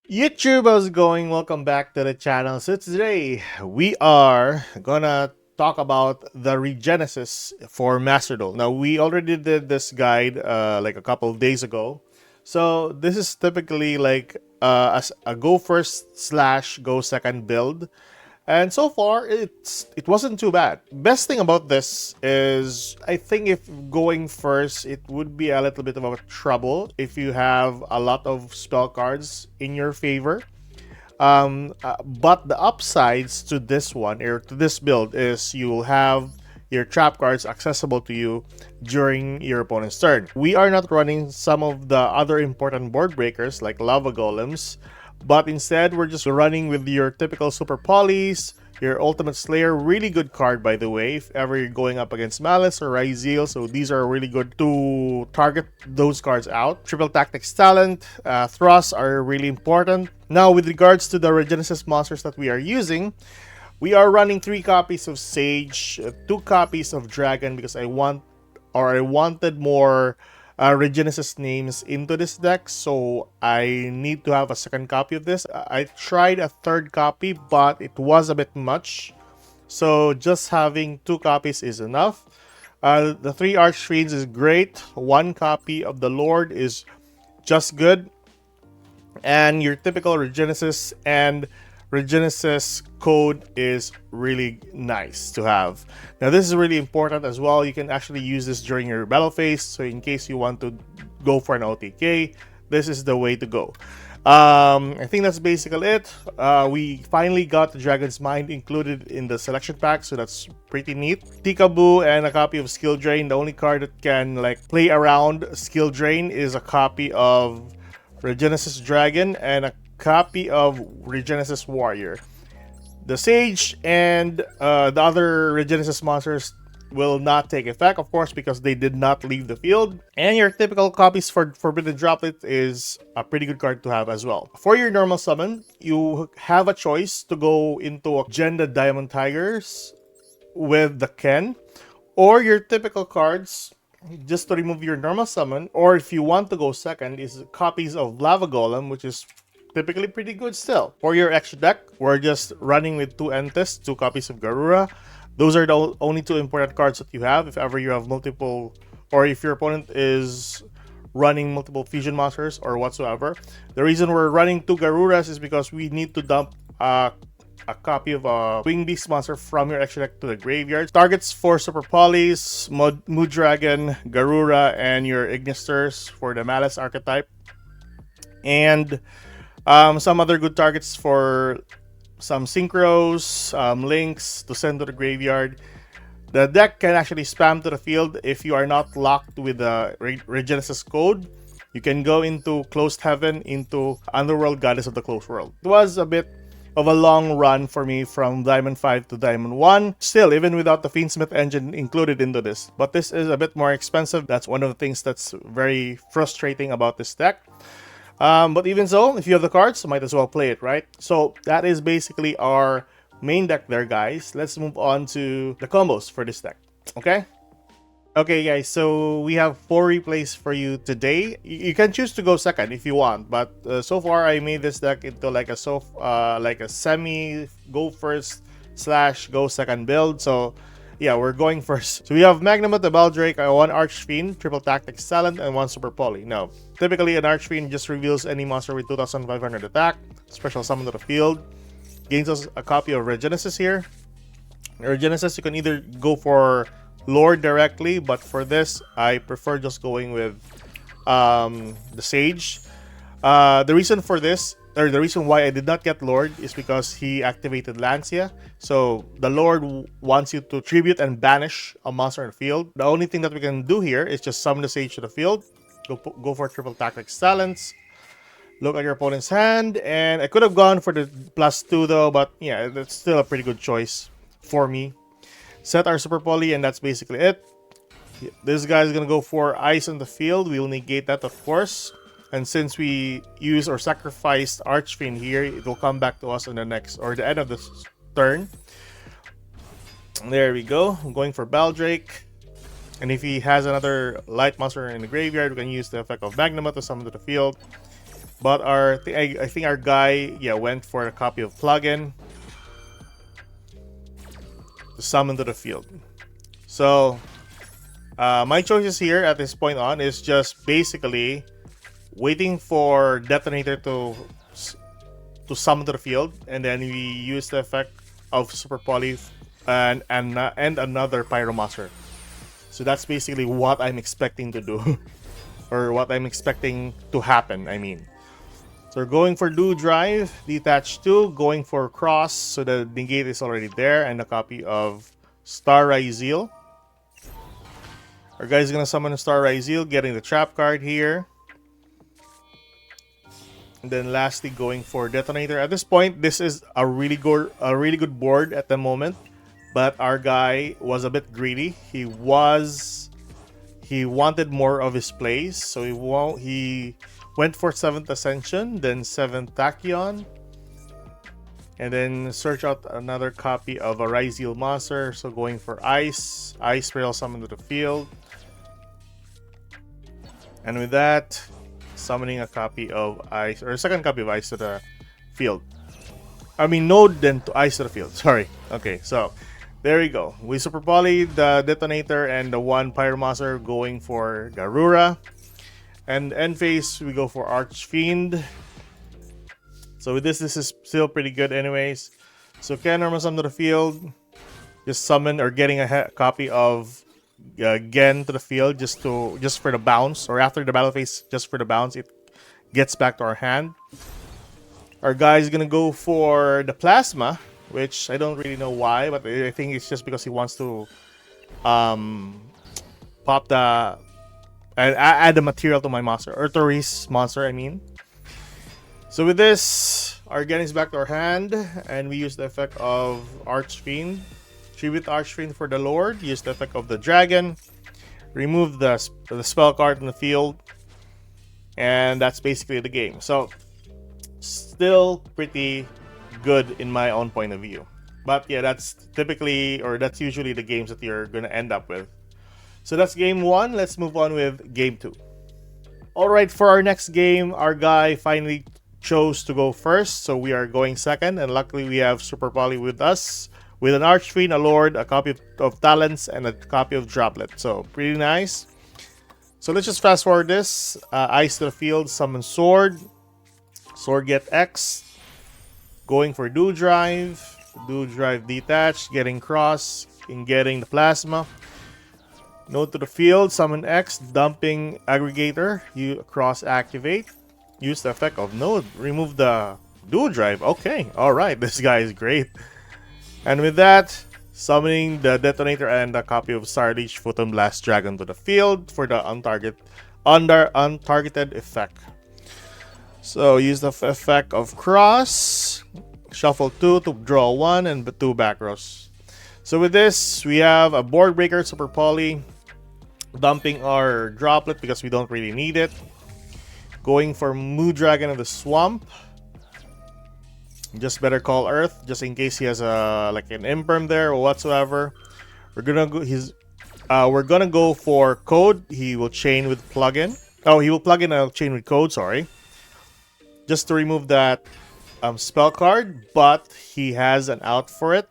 YouTube, how's it going? Welcome back to the channel. So today we are gonna talk about the Regenesis for Master Duel. Now we already did this guide like a couple of days ago. So this is typically like a go first slash go second build. And so far, it wasn't too bad. Best thing about this is, I think if going first, it would be a little bit of a trouble if you have a lot of spell cards in your favor. But the upsides to this one, or to this build, is you'll have your trap cards accessible to you during your opponent's turn. We are not running some of the other important board breakers like lava golems, but instead we're just running with your typical super polys, your ultimate slayer, really good card by the way if ever you're going up against Malice or Ryzeal, so these are really good to target those cards out. Triple tactics talent, thrusts are really important. Now with regards to the Regenesis monsters that we are using, we are running 3 copies of Sage, 2 copies of Dragon because I wanted more Regenesis names into this deck, so I need to have a second copy of this. I tried a third copy, but it was a bit much, so just having 2 copies is enough. The 3 Archfiends is great. 1 copy of the Lord is just good, and your typical Regenesis and Regenesis code is really nice to have. Now this is really important as well. You can actually use this during your battle phase, so in case you want to go for an OTK, this is the way to go. I think that's basically it. We finally got the Dragon's Mind included in the selection pack, so that's pretty neat. Tikaboo and a copy of Skill Drain. The only card that can like play around Skill Drain is a copy of Regenesis Dragon and a copy of Regenesis Warrior. The Sage and the other Regenesis monsters will not take effect, of course, because they did not leave the field. And your typical copies for Forbidden Droplet is a pretty good card to have as well. For your normal summon, you have a choice to go into Agenda Diamond Tigers with the Ken, or your typical cards just to remove your normal summon, or if you want to go second, is copies of Lava Golem, which is typically pretty good still. For your extra deck, we're just running with 2 Entes, 2 copies of Garura. Those are the only 2 important cards that you have if ever you have multiple, or if your opponent is running multiple fusion monsters or whatsoever. The reason we're running 2 Garuras is because we need to dump a copy of a Wing Beast monster from your extra deck to the graveyard. Targets for Super Polys, Mood Dragon, Garura, and your Ignisters for the Malice archetype. And some other good targets for some Synchros, Links to send to the graveyard. The deck can actually spam to the field if you are not locked with the Regenesis code. You can go into Closed Heaven, into Underworld Goddess of the Closed World. It was a bit of a long run for me from Diamond 5 to Diamond 1. Still, even without the Fiendsmith engine included into this. But this is a bit more expensive. That's one of the things that's very frustrating about this deck. But even so, if you have the cards, might as well play it, right? So that is basically our main deck there, guys. Let's move on to the combos for this deck, okay? Okay, guys, so we have 4 replays for you today. You can choose to go second if you want, but so far I made this deck into like a semi go first slash go second build. So yeah, we're going first. So we have Magnamut, the Baldrake, 1 Archfiend, Triple Tactics Talent, and 1 Super Poly. Now, typically an Archfiend just reveals any monster with 2,500 attack, special summon to the field, gains us a copy of Regenesis here. Regenesis, you can either go for Lord directly, but for this, I prefer just going with the Sage. The reason for this, or the reason why I did not get Lord, is because he activated Lancia. So the Lord wants you to tribute and banish a monster in the field. The only thing that we can do here is just summon the Sage to the field. Go for Triple Tactics Talents. Look at your opponent's hand, and I could have gone for the +2 though, but yeah, that's still a pretty good choice for me. Set our Super Poly, and that's basically it. This guy's gonna go for Ice on the field. We'll negate that, of course. And since we use or sacrificed Archfiend here, it will come back to us on the next, or the end of this turn. There we go. I'm going for Baldrake. And if he has another light monster in the graveyard, we can use the effect of Magnamut to summon to the field. But I think our guy, yeah, went for a copy of plugin to summon to the field. So my choices here at this point on is just basically waiting for Detonator to summon to the field, and then we use the effect of Super Poly and another Pyromancer. So that's basically what I'm expecting to do, or what I'm expecting to happen. I mean, so we're going for Do Drive, Detach 2, going for Cross, so the negate is already there, and a copy of Star Ryzeal. Our guy's gonna summon a Star Ryzeal, getting the trap card here. And then lastly, going for Detonator. At this point, this is a really good board at the moment, but our guy was a bit greedy. He wanted more of his plays, so he went for 7th Ascension, then 7th Tachyon, and then search out another copy of a Ryzeal monster. So going for Ice Rail summon to the field, and with that, summoning a copy of Ice, or a second copy of Ice to the field. I mean Node, then to Ice to the field. Sorry. Okay, so there we go. We Super Poly the Detonator and the one Pyromancer, going for Garura. And end phase, we go for Archfiend. So with this is still pretty good anyways. So can normal summon to the field, just summon or getting a copy of Gen to the field just for the bounce, or after the battle phase, just for the bounce, it gets back to our hand. Our guy is gonna go for the Plasma, which I don't really know why, but I think it's just because he wants to pop the and add the material to my monster, or to Reese monster, I mean. So with this, our Gen is back to our hand, and we use the effect of Archfiend. Tribute Archfiend for the Lord. Use the effect of the Dragon. Remove the spell card in the field. And that's basically the game. So, still pretty good in my own point of view. But yeah, that's usually the games that you're going to end up with. So that's game 1. Let's move on with game 2. Alright, for our next game, our guy finally chose to go first. So we are going second. And luckily we have Super Poly with us, with an Archfiend, a Lord, a copy of Talents, and a copy of Droplet. So, pretty nice. So, let's just fast forward this. Ice to the field, summon Sword. Sword get X. Going for Do Drive. Do Drive Detach, getting Cross, and getting the Plasma. Node to the field, summon X, dumping Aggregator. You Cross activate. Use the effect of Node. Remove the Do Drive. Okay, alright, this guy is great. And with that, summoning the Detonator and a copy of Starleech Photon Blast Dragon to the field for the untargeted effect. So use the effect of Cross, shuffle 2 to draw 1 and 2 back rows. So with this, we have a board breaker, Super Poly, dumping our Droplet because we don't really need it. Going for Mood Dragon of the Swamp. Just better call Earth, just in case he has like an imperm there or whatsoever. We're gonna go for Code. He will chain with plugin. Oh, he will plug in a chain with Code. Sorry, just to remove that spell card. But he has an out for it.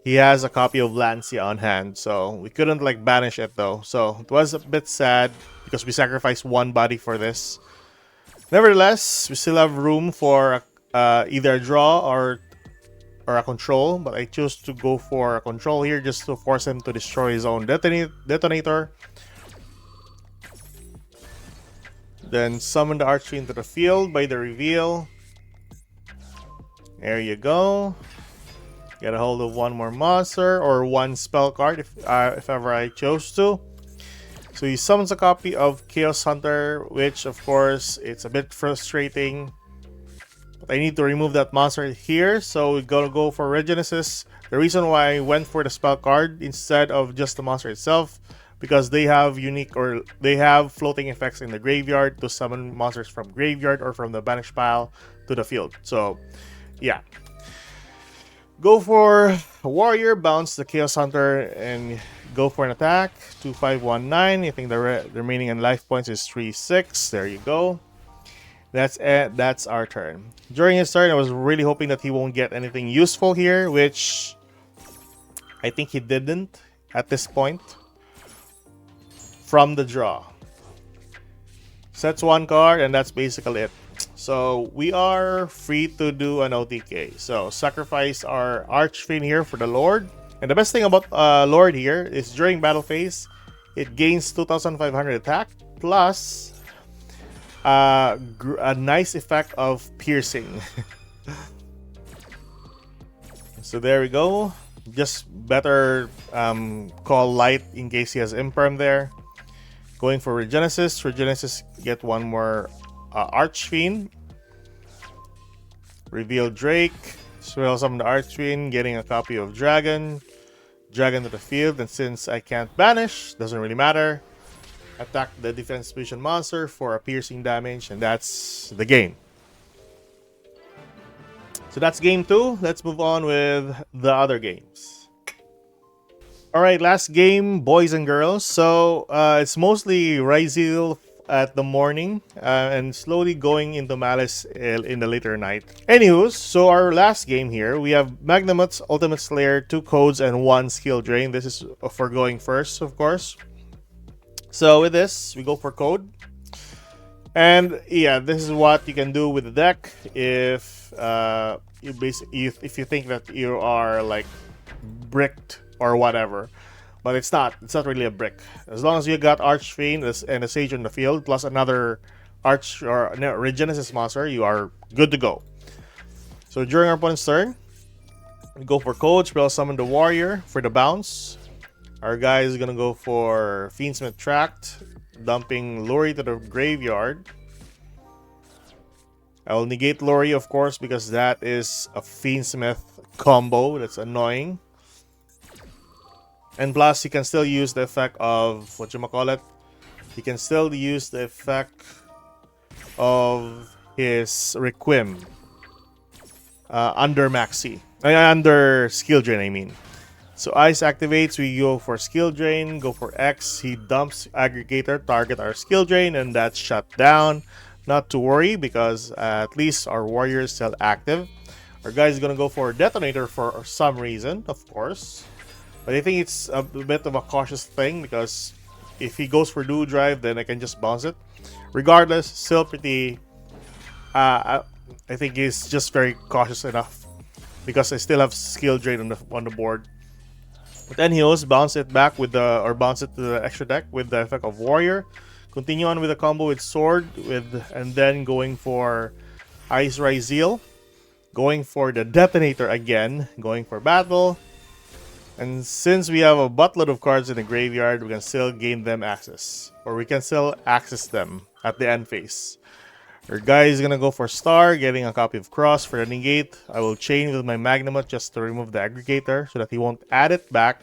He has a copy of Lancia on hand, so we couldn't like banish it though. So it was a bit sad because we sacrificed one body for this. Nevertheless, we still have room for either a draw or a control, but I choose to go for a control here just to force him to destroy his own detonator. Then summon the Archfiend to the field by the reveal. There you go. Get a hold of one more monster or one spell card if ever I chose to. So he summons a copy of Chaos Hunter, which of course it's a bit frustrating. But I need to remove that monster here, so we're gonna go for Regenesis. The reason why I went for the spell card instead of just the monster itself, because they have floating effects in the graveyard to summon monsters from graveyard or from the banish pile to the field. So yeah. Go for a warrior, bounce the Chaos Hunter, and go for an attack. 2519. I think the remaining in life points is 36. There you go. That's it. That's our turn. During his turn, I was really hoping that he won't get anything useful here, which I think he didn't at this point. From the draw. Sets one card, and that's basically it. So we are free to do an OTK. So sacrifice our Archfiend here for the Lord. And the best thing about Lord here is during battle phase, it gains 2,500 attack plus a nice effect of piercing. So there we go. Just better call light in case he has Imperm there. Going for Regenesis. Regenesis get one more Archfiend. Reveal Drake. Swell summon the Archfiend, getting a copy of Dragon. Dragon to the field, and since I can't banish, doesn't really matter. Attack the defense fusion monster for a piercing damage, and that's the game. So that's game 2. Let's move on with the other games. Alright, last game, boys and girls. So it's mostly Ryzeal at the morning and slowly going into Malice in the later night. Anywho, so our last game here, we have Magnamut's Ultimate Slayer, 2 codes and 1 skill drain. This is for going first, of course. So with this, we go for code. And yeah, this is what you can do with the deck if if you think that you are like bricked or whatever. But it's not really a brick. As long as you got Archfiend and a Sage on the field, plus another Regenesis monster, you are good to go. So during our opponent's turn, we go for code, spell summon the warrior for the bounce. Our guy is gonna go for Fiendsmith Tract, dumping Lori to the graveyard. I will negate Lori, of course, because that is a Fiendsmith combo that's annoying. And plus, he can still use the effect of, whatchamacallit, he can still use the effect of his Requiem under Maxi. Under Skill Drain, I mean. So Ice activates, we go for Skill Drain, go for X, he dumps Aggregator, target our Skill Drain, and that's shut down. Not to worry, because at least our warrior is still active. Our guy is gonna go for Detonator for some reason, of course. But I think it's a bit of a cautious thing, because if he goes for Duo Drive, then I can just bounce it. Regardless, still pretty... I think he's just very cautious enough, because I still have Skill Drain on the board. But then he'll bounce it back with the... or bounce it to the extra deck with the effect of Warrior. Continue on with a combo with Sword, and then going for Ice Ryzeal. Going for the Detonator again. Going for Battle. And since we have a buttload of cards in the graveyard, we can still gain them access. Or we can still access them at the end phase. Our guy is gonna go for Star, getting a copy of Cross for the negate. I will chain with my Magnamut just to remove the aggregator so that he won't add it back.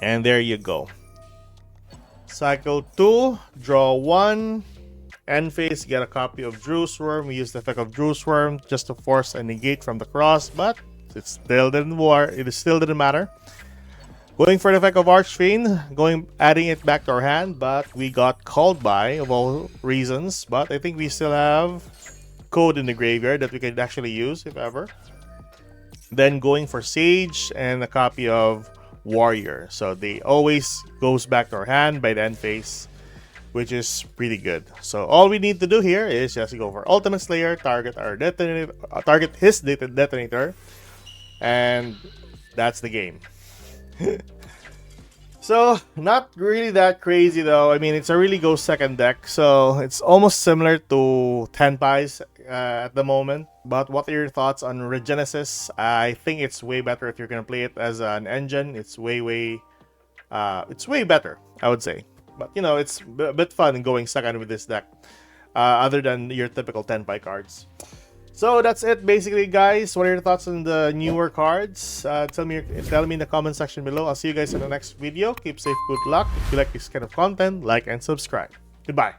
And there you go. Cycle 2, draw 1. End phase, get a copy of Drew Swarm. We use the effect of Drew Swarm just to force a negate from the cross, but it still didn't matter. Going for the effect of Archfiend, adding it back to our hand, but we got called by, of all reasons. But I think we still have code in the graveyard that we can actually use, if ever. Then going for Sage and a copy of Warrior. So they always goes back to our hand by the end phase, which is pretty good. So all we need to do here is just go for Ultimate Slayer, target our detonator, target his detonator, and that's the game. So not really that crazy though. I mean, it's a really go second deck, so it's almost similar to Tenpai's at the moment. But what are your thoughts on Regenesis? I think it's way better if you're gonna play it as an engine. It's way better, I would say. But you know, it's a bit fun going second with this deck, other than your typical Tenpai cards. So that's it basically, guys. What are your thoughts on the newer cards? Tell me in the comment section below. I'll see you guys in the next video. Keep safe, good luck. If you like this kind of content, like and subscribe. Goodbye.